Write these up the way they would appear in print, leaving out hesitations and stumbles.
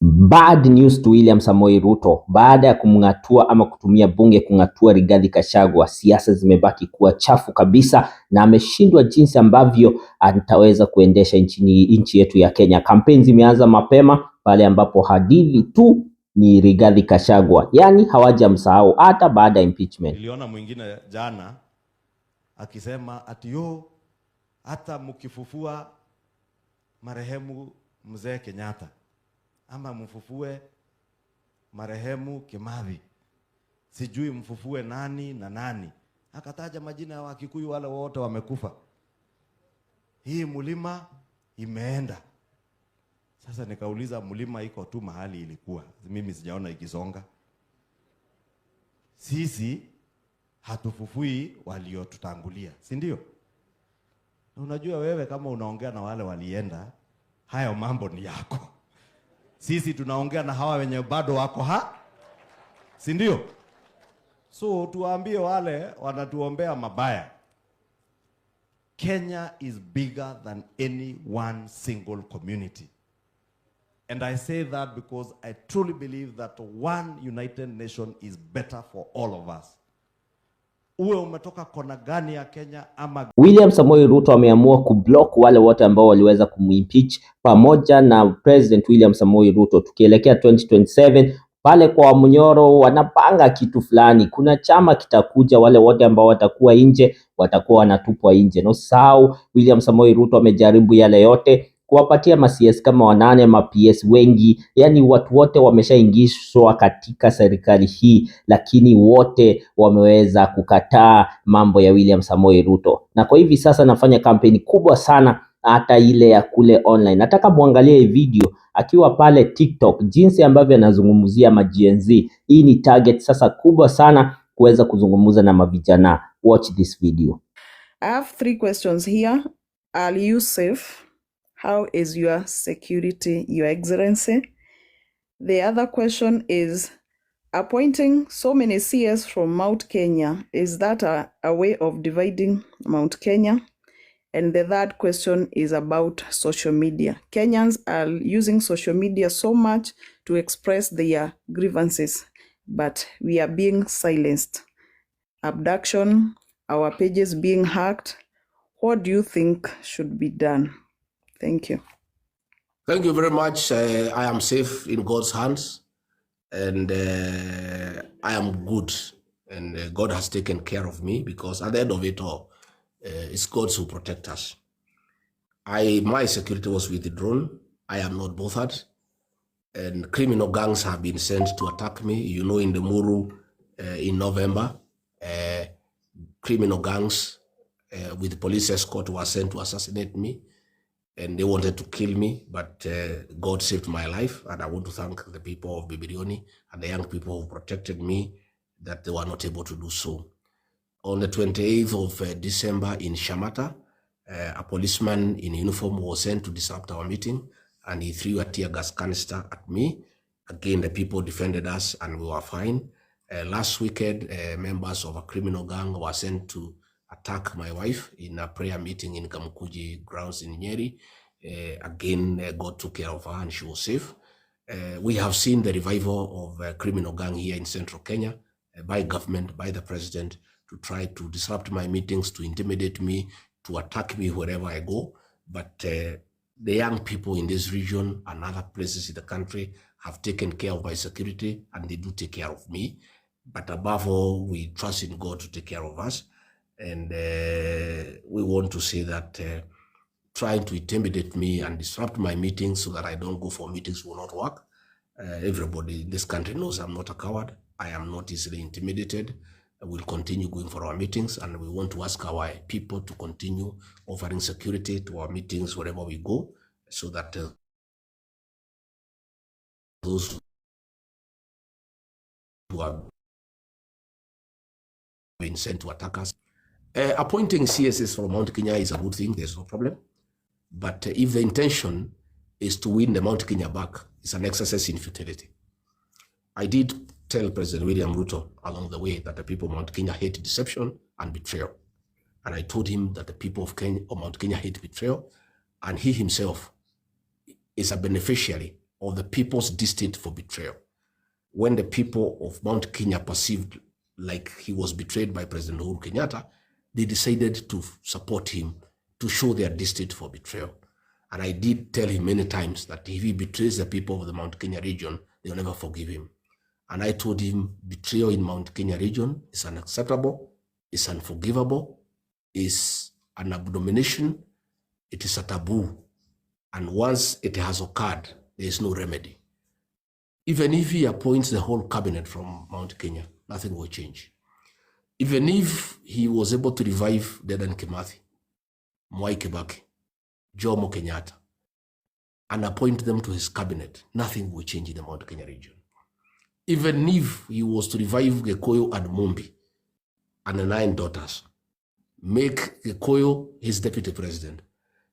Bad news to William Samoei Ruto. Baada ya kumng'atua ama kutumia bunge kung'atua Rigathi Gachagua, siasa zimebaki kuwa chafu kabisa na ameshindwa jinsi ambavyo ataweza kuendesha nchi yetu ya Kenya. Kampeni zimeanza mapema pale ambapo hadithi tu ni Rigathi Gachagua, yani hawajamsahau hata baada ya impeachment. Niliona mwingine jana akisema ati hata mkifufua marehemu mzee Kenyatta ama mfufue marehemu Kimathi, sijui mfufue nani na nani, akataja majina ya Wakikuyu wale wote wamekufa, hii mlima imeenda. Sasa nikauliza, mlima iko tu mahali ilikuwa, mimi sijaona ikisonga. Sisi hatufufui waliotutangulia, si ndio? Unajua wewe kama unaongea na wale walienda, hayo mambo ni yako. Sisi tunaongea na hawa wenye bado wako si ndio? So tuwaambie wale wanatuombea mabaya, Kenya is bigger than any one single community. And I say that because I truly believe that one united nation is better for all of us. Uwe umetoka kona gani ya Kenya ama... William Samoei Ruto ameamua kublock wale wote ambao waliweza kumimpeach pamoja na President William Samoei Ruto. Tukielekea 2027 pale kwa Munyoro wanapanga kitu fulani. Kuna chama kitakuja, wale wote ambao watakuwa nje watakuwa wanatupwa nje. No sao William Samoei Ruto amejaribu yale yote kuwapatia ma-CS kama 8 ma-PS wengi, yani watu wote wameshaingishwa katika serikali hii, lakini wote wameweza kukataa mambo ya William Samoei Ruto. Na kwa hivi sasa nafanya kampeni kubwa sana, hata ile ya kule online. Nataka muangalie video akiwa pale TikTok jinsi ambavyo anazungumzia ma-Gen-Z. Hii ni target sasa kubwa sana kuweza kuzungumza na mavijana. Watch this video. I have 3 questions here. Are you safe? How is your security, Your Excellency? The other question is, appointing so many CS from Mount Kenya, is that a way of dividing Mount Kenya? And the third question is about social media. Kenyans are using social media so much to express their grievances, but we are being silenced. Abduction, our pages being hacked. What do you think should be done? Thank you. Thank you very much. I am safe in God's hands, and I am good, and God has taken care of me, because at the end of it all, it's God who protect us. My security was withdrawn. I am not bothered, and criminal gangs have been sent to attack me. You know, in the Muru in November, criminal gangs with police escort were sent to assassinate me. And they wanted to kill me, but God saved my life. And I want to thank the people of Bibirioni and the young people who protected me, that they were not able to do so. On the 28th of December in Shamata, a policeman in uniform was sent to disrupt our meeting, and he threw a tear gas canister at me. Again, the people defended us and we were fine. Last weekend, members of a criminal gang were sent to attack my wife in a prayer meeting in Kamukuji grounds in Nyeri. Again, God took care of her and she was safe. We have seen the revival of a criminal gang here in central Kenya by government, by the president, to try to disrupt my meetings, to intimidate me, to attack me wherever I go. But the young people in this region and other places in the country have taken care of my security, and they do take care of me. But above all, we trust in God to take care of us. And we want to say that trying to intimidate me and disrupt my meetings so that I don't go for meetings will not work. Everybody in this country knows I'm not a coward. I am not easily intimidated. We'll continue going for our meetings, and we want to ask our people to continue offering security to our meetings wherever we go, so that those who have been sent to attack us. Appointing CSS from Mount Kenya is a good thing, there's no problem. But if the intention is to win the Mount Kenya back, it's an exercise in futility. I did tell President William Ruto along the way that the people of Mount Kenya hate deception and betrayal. And I told him that the people of Mount Kenya hate betrayal, and he himself is a beneficiary of the people's distaste for betrayal. When the people of Mount Kenya perceived like he was betrayed by President Uhuru Kenyatta, they decided to support him to show their distaste for betrayal. And I did tell him many times that if he betrays the people of the Mount Kenya region, they will never forgive him. And I told him betrayal in Mount Kenya region is unacceptable, is unforgivable, is an abomination, it is a taboo. And once it has occurred, there is no remedy. Even if he appoints the whole cabinet from Mount Kenya, nothing will change. Even if he was able to revive Dedan Kimathi, Mwai Kibaki, Jomo Kenyatta, and appoint them to his cabinet, nothing will change in the Mount Kenya region. Even if he was to revive Gekuyu and Mumbi and the 9 daughters, make Gekuyu his deputy president,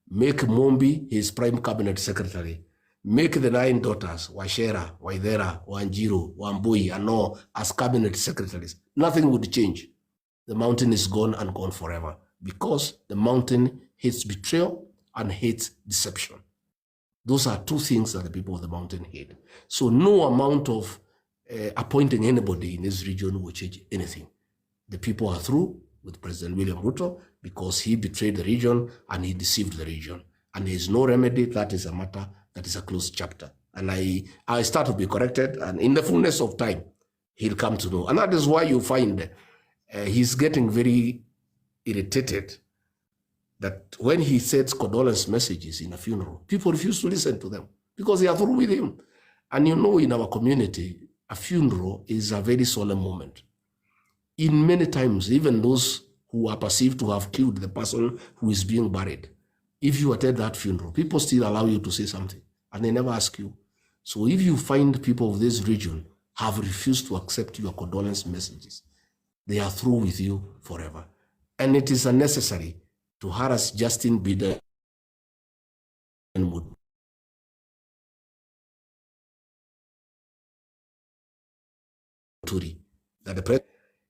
make Mumbi his prime cabinet secretary, make the 9 daughters, Washera, Waithera, Wanjiru, Wambui, and all as cabinet secretaries, nothing would change. The mountain is gone and gone forever because the mountain hates betrayal and hates deception. Those are 2 things that the people of the mountain hate. So no amount of appointing anybody in this region will change anything. The people are through with President William Ruto because he betrayed the region and he deceived the region. And there is no remedy. That is a matter that is a closed chapter. And I start to be corrected, and in the fullness of time, he'll come to know. And that is why you find he's getting very irritated that when he sends condolence messages in a funeral, people refuse to listen to them because they are through with him. And you know, in our community, a funeral is a very solemn moment. In many times, even those who are perceived to have killed the person who is being buried, if you attend that funeral, people still allow you to say something, and they never ask you. So if you find people of this region have refused to accept your condolence messages, they are through with you forever. And it is unnecessary to harass Justin Bieber and Muturi.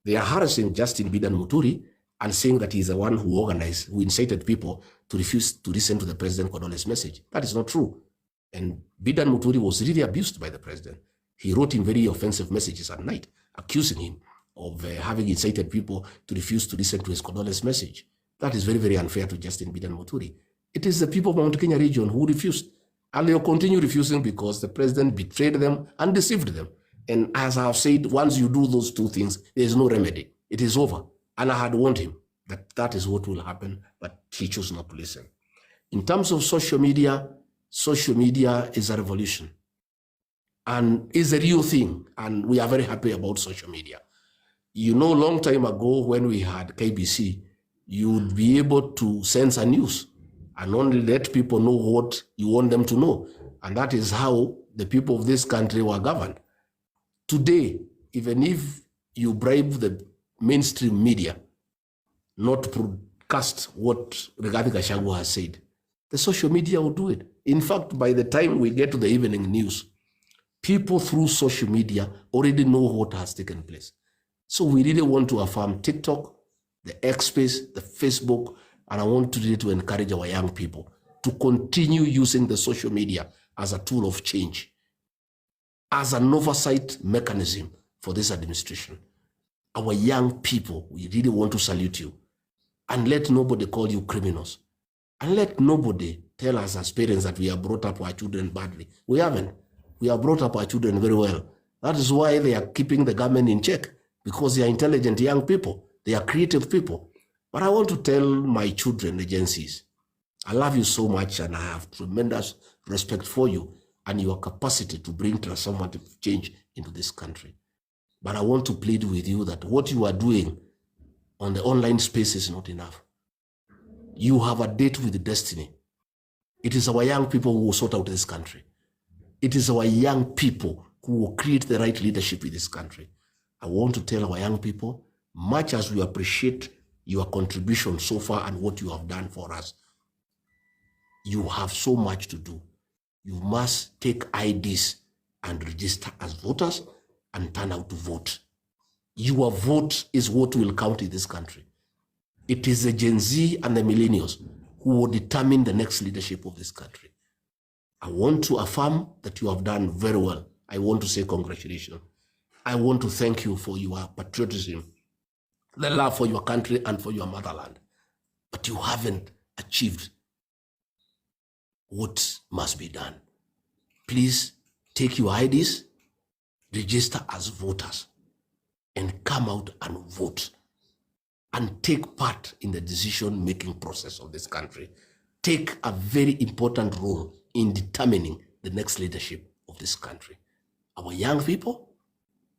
They are harassing Justin Bieber and Muturi and saying that he's the one who organized, who incited people to refuse to listen to the president's condolence message. That is not true. And Bieber and Muturi was really abused by the president. He wrote him very offensive messages at night, accusing him of having incited people to refuse to listen to his condolence message. That is very, very unfair to Justin Bieber and Muturi. It is the people of Mount Kenya region who refused. And they'll continue refusing because the president betrayed them and deceived them. And as I have said, once you do those 2 things, there is no remedy. It is over. And I had warned him that that is what will happen, but he chose not to listen. In terms of social media is a revolution and is a real thing. And we are very happy about social media. You know, long time ago when we had KBC, you would be able to censor news and only let people know what you want them to know. And that is how the people of this country were governed. Today, even if you bribe the mainstream media not to broadcast what Rigathi Gachagua has said, the social media will do it. In fact, by the time we get to the evening news, people through social media already know what has taken place. So we really want to affirm TikTok, the X space, the Facebook, and I want to encourage our young people to continue using the social media as a tool of change, as an oversight mechanism for this administration. Our young people, we really want to salute you. And let nobody call you criminals. And let nobody tell us as parents that we have brought up our children badly. We haven't. We have brought up our children very well. That is why they are keeping the government in check, because they are intelligent young people. They are creative people. But I want to tell my children, agencies, I love you so much and I have tremendous respect for you and your capacity to bring transformative change into this country. But I want to plead with you that what you are doing on the online space is not enough. You have a date with destiny. It is our young people who will sort out this country. It is our young people who will create the right leadership in this country. I want to tell our young people, much as we appreciate your contribution so far and what you have done for us, you have so much to do. You must take IDs and register as voters and turn out to vote. Your vote is what will count in this country. It is the Gen Z and the millennials who will determine the next leadership of this country. I want to affirm that you have done very well. I want to say congratulations. I want to thank you for your patriotism, the love for your country and for your motherland. But you haven't achieved what must be done. Please take your IDs, register as voters, and come out and vote and take part in the decision-making process of this country. Take a very important role in determining the next leadership of this country. Our young people,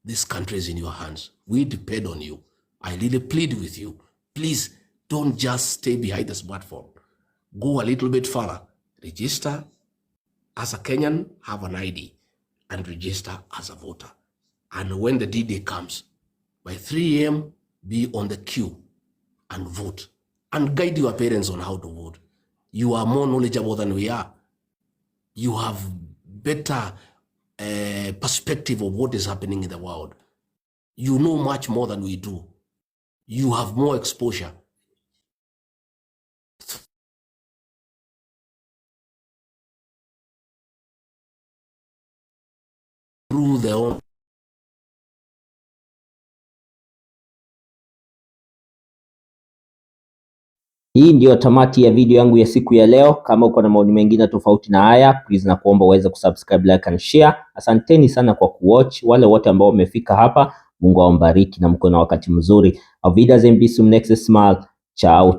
this country is in your hands. We depend on you. I really plead with you. Please don't just stay behind the smartphone. Go a little bit further. Register as a Kenyan, have an ID, and register as a voter. And when the D-Day comes, by 3 a.m., be on the queue and vote. And guide your parents on how to vote. You are more knowledgeable than we are. You have better perspective of what is happening in the world. You know much more than we do. You have more exposure. Through their own. Hii ndio tamati ya video yangu ya siku ya leo. Kama uko na maoni mengine tofauti na haya, please na kuomba uweze kusubscribe, like and share. Asanteni sana kwa kuwatch. Wale wote ambao wamefika hapa, Mungu awabariki na mko na wakati mzuri. Auf Wiedersehen, bis zum nächsten Mal. Ciao.